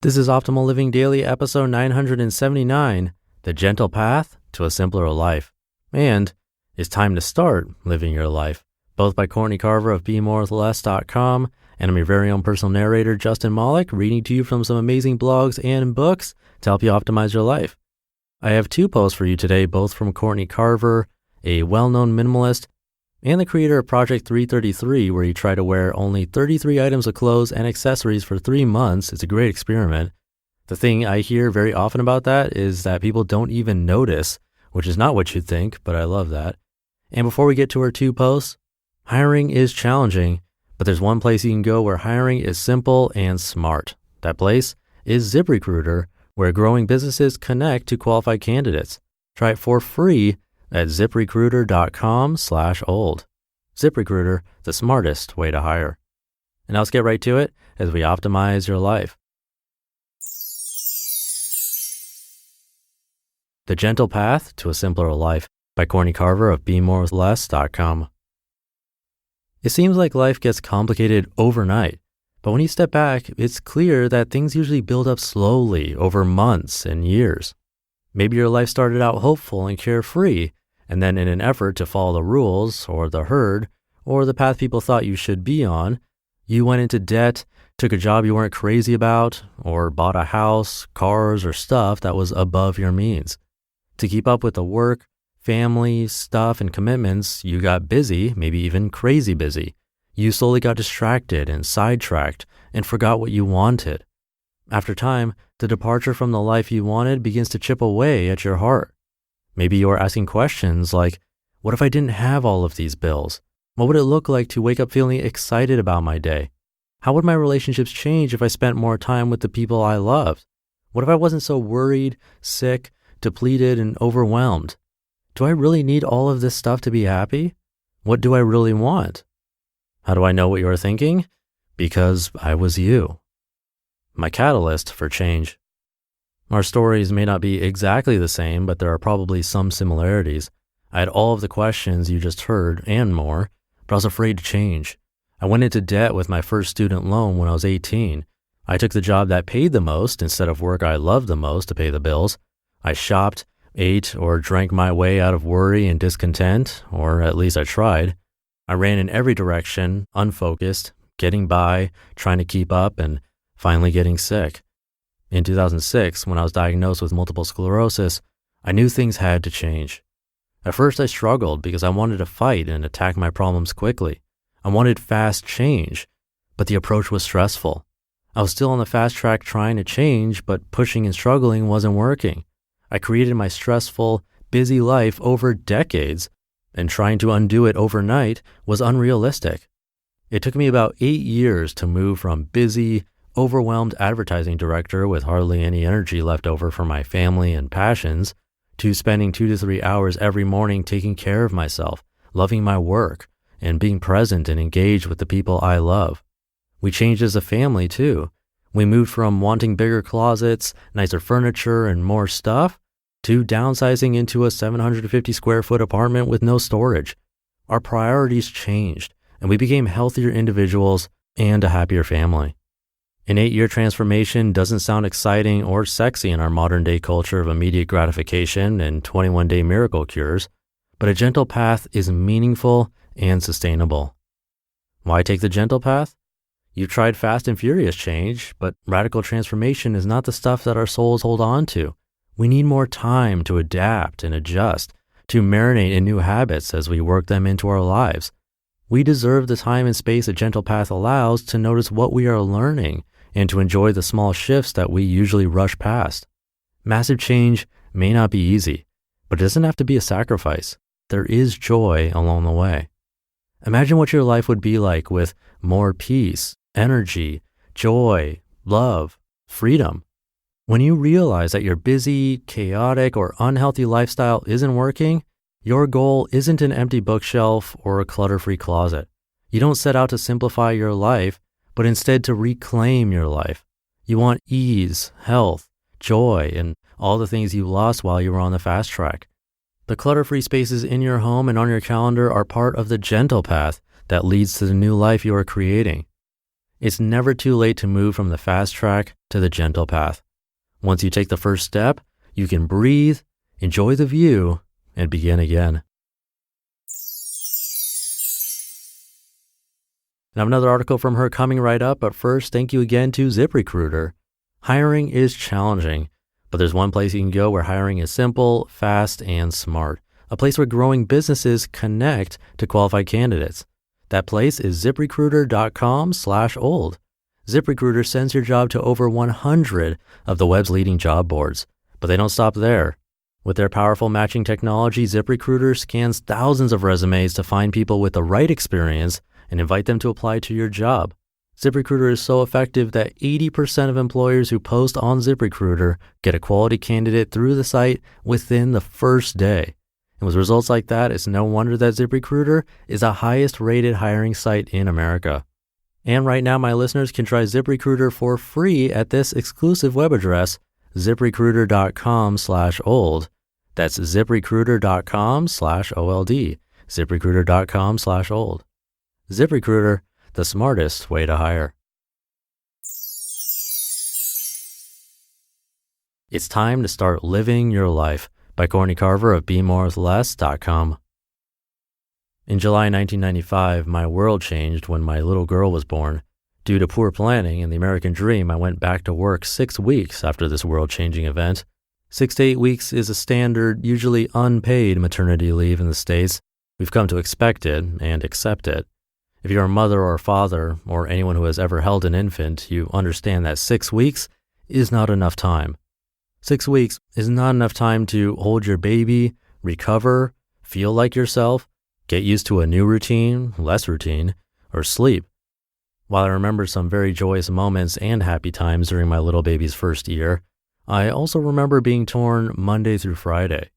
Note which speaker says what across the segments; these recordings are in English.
Speaker 1: This is Optimal Living Daily, episode 979, The Gentle Path to a Simpler Life. And it's time to start living your life, both by Courtney Carver of BeMoreWithLess.com, and I'm your very own personal narrator, Justin Malik, reading to you from some amazing blogs and books to help you optimize your life. I have two posts for you today, both from Courtney Carver, a well-known minimalist, and the creator of Project 333, where you try to wear only 33 items of clothes and accessories for 3 months. It's a great experiment. The thing I hear very often about that is that people don't even notice, which is not what you'd think, but I love that. And before we get to our two posts, hiring is challenging, but there's one place you can go where hiring is simple and smart. That place is ZipRecruiter, where growing businesses connect to qualified candidates. Try it for free at ziprecruiter.com/old. ZipRecruiter, the smartest way to hire. And now let's get right to it as we optimize your life. The Gentle Path to a Simpler Life by Courtney Carver of BeMoreWithLess.com. It seems like life gets complicated overnight, but when you step back, it's clear that things usually build up slowly over months and years. Maybe your life started out hopeful and carefree, and then in an effort to follow the rules or the herd or the path people thought you should be on, you went into debt, took a job you weren't crazy about, or bought a house, cars, or stuff that was above your means. To keep up with the work, family, stuff, and commitments, you got busy, maybe even crazy busy. You slowly got distracted and sidetracked and forgot what you wanted. After time, the departure from the life you wanted begins to chip away at your heart. Maybe you're asking questions like, what if I didn't have all of these bills? What would it look like to wake up feeling excited about my day? How would my relationships change if I spent more time with the people I loved? What if I wasn't so worried, sick, depleted, and overwhelmed? Do I really need all of this stuff to be happy? What do I really want? How do I know what you're thinking? Because I was you. My catalyst for change. Our stories may not be exactly the same, but there are probably some similarities. I had all of the questions you just heard and more, but I was afraid to change. I went into debt with my first student loan when I was 18. I took the job that paid the most instead of work I loved the most to pay the bills. I shopped, ate, or drank my way out of worry and discontent, or at least I tried. I ran in every direction, unfocused, getting by, trying to keep up, and finally getting sick. In 2006, when I was diagnosed with multiple sclerosis, I knew things had to change. At first, I struggled because I wanted to fight and attack my problems quickly. I wanted fast change, but the approach was stressful. I was still on the fast track trying to change, but pushing and struggling wasn't working. I created my stressful, busy life over decades, and trying to undo it overnight was unrealistic. It took me about 8 years to move from busy, overwhelmed advertising director with hardly any energy left over for my family and passions, to spending 2 to 3 hours every morning taking care of myself, loving my work, and being present and engaged with the people I love. We changed as a family too. We moved from wanting bigger closets, nicer furniture, and more stuff, to downsizing into a 750 square foot apartment with no storage. Our priorities changed, and we became healthier individuals and a happier family. An 8-year transformation doesn't sound exciting or sexy in our modern day culture of immediate gratification and 21-day miracle cures, but a gentle path is meaningful and sustainable. Why take the gentle path? You've tried fast and furious change, but radical transformation is not the stuff that our souls hold on to. We need more time to adapt and adjust, to marinate in new habits as we work them into our lives. We deserve the time and space a gentle path allows to notice what we are learning and to enjoy the small shifts that we usually rush past. Massive change may not be easy, but it doesn't have to be a sacrifice. There is joy along the way. Imagine what your life would be like with more peace, energy, joy, love, freedom. When you realize that your busy, chaotic, or unhealthy lifestyle isn't working, your goal isn't an empty bookshelf or a clutter-free closet. You don't set out to simplify your life, but instead to reclaim your life. You want ease, health, joy, and all the things you lost while you were on the fast track. The clutter-free spaces in your home and on your calendar are part of the gentle path that leads to the new life you are creating. It's never too late to move from the fast track to the gentle path. Once you take the first step, you can breathe, enjoy the view, and begin again. And I have another article from her coming right up, but first, thank you again to ZipRecruiter. Hiring is challenging, but there's one place you can go where hiring is simple, fast, and smart. A place where growing businesses connect to qualified candidates. That place is ZipRecruiter.com/old. ZipRecruiter sends your job to over 100 of the web's leading job boards, but they don't stop there. With their powerful matching technology, ZipRecruiter scans thousands of resumes to find people with the right experience and invite them to apply to your job. ZipRecruiter is so effective that 80% of employers who post on ZipRecruiter get a quality candidate through the site within the first day. And with results like that, it's no wonder that ZipRecruiter is the highest rated hiring site in America. And right now, my listeners can try ZipRecruiter for free at this exclusive web address, ZipRecruiter.com/old. That's ZipRecruiter.com/OLD. ZipRecruiter.com/old. ZipRecruiter, the smartest way to hire. It's time to start living your life by Courtney Carver of BeMoreWithLess.com. In July 1995, my world changed when my little girl was born. Due to poor planning and the American dream, I went back to work 6 weeks after this world-changing event. 6 to 8 weeks is a standard, usually unpaid maternity leave in the States. We've come to expect it and accept it. If you're a mother or a father or anyone who has ever held an infant, you understand that 6 weeks is not enough time. 6 weeks is not enough time to hold your baby, recover, feel like yourself, get used to a new routine, less routine, or sleep. While I remember some very joyous moments and happy times during my little baby's first year, I also remember being torn Monday through Friday.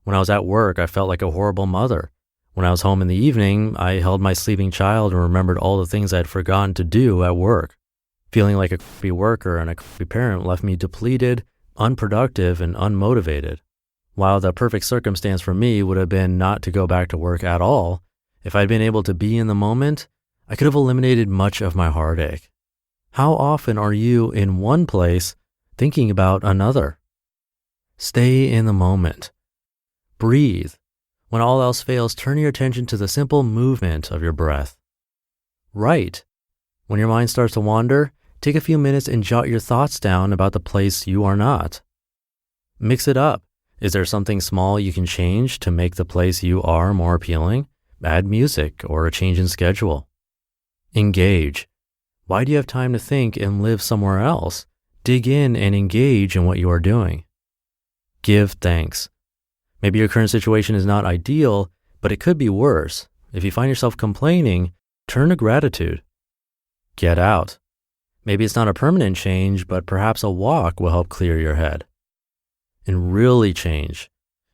Speaker 1: When I was at work, I felt like a horrible mother. When I was home in the evening, I held my sleeping child and remembered all the things I'd forgotten to do at work. Feeling like a crappy worker and a crappy parent left me depleted, unproductive, and unmotivated. While the perfect circumstance for me would have been not to go back to work at all, if I'd been able to be in the moment, I could have eliminated much of my heartache. How often are you in one place thinking about another? Stay in the moment. Breathe. When all else fails, turn your attention to the simple movement of your breath. Write. When your mind starts to wander, take a few minutes and jot your thoughts down about the place you are not. Mix it up. Is there something small you can change to make the place you are more appealing? Add music or a change in schedule. Engage. Why do you have time to think and live somewhere else? Dig in and engage in what you are doing. Give thanks. Maybe your current situation is not ideal, but it could be worse. If you find yourself complaining, turn to gratitude. Get out. Maybe it's not a permanent change, but perhaps a walk will help clear your head. And really change.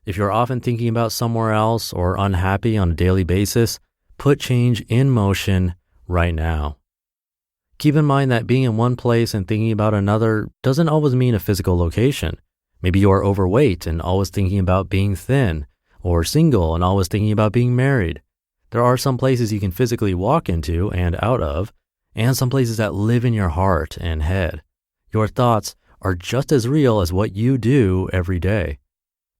Speaker 1: If you're often thinking about somewhere else or unhappy on a daily basis, put change in motion right now. Keep in mind that being in one place and thinking about another doesn't always mean a physical location. Maybe you are overweight and always thinking about being thin, or single and always thinking about being married. There are some places you can physically walk into and out of, and some places that live in your heart and head. Your thoughts are just as real as what you do every day.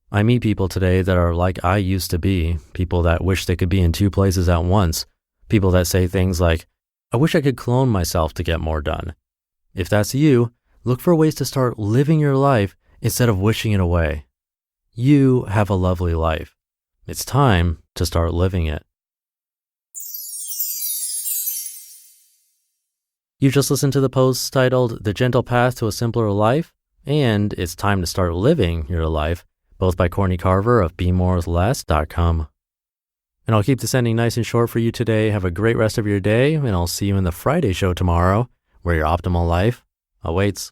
Speaker 1: I meet people today that are like I used to be, people that wish they could be in 2 places at once, people that say things like, I wish I could clone myself to get more done. If that's you, look for ways to start living your life instead of wishing it away. You have a lovely life. It's time to start living it. You just listened to the post titled The Gentle Path to a Simpler Life and It's Time to Start Living Your Life, both by Courtney Carver of BeMoreWithLess.com. And I'll keep this ending nice and short for you today. Have a great rest of your day, and I'll see you in the Friday show tomorrow, where your optimal life awaits.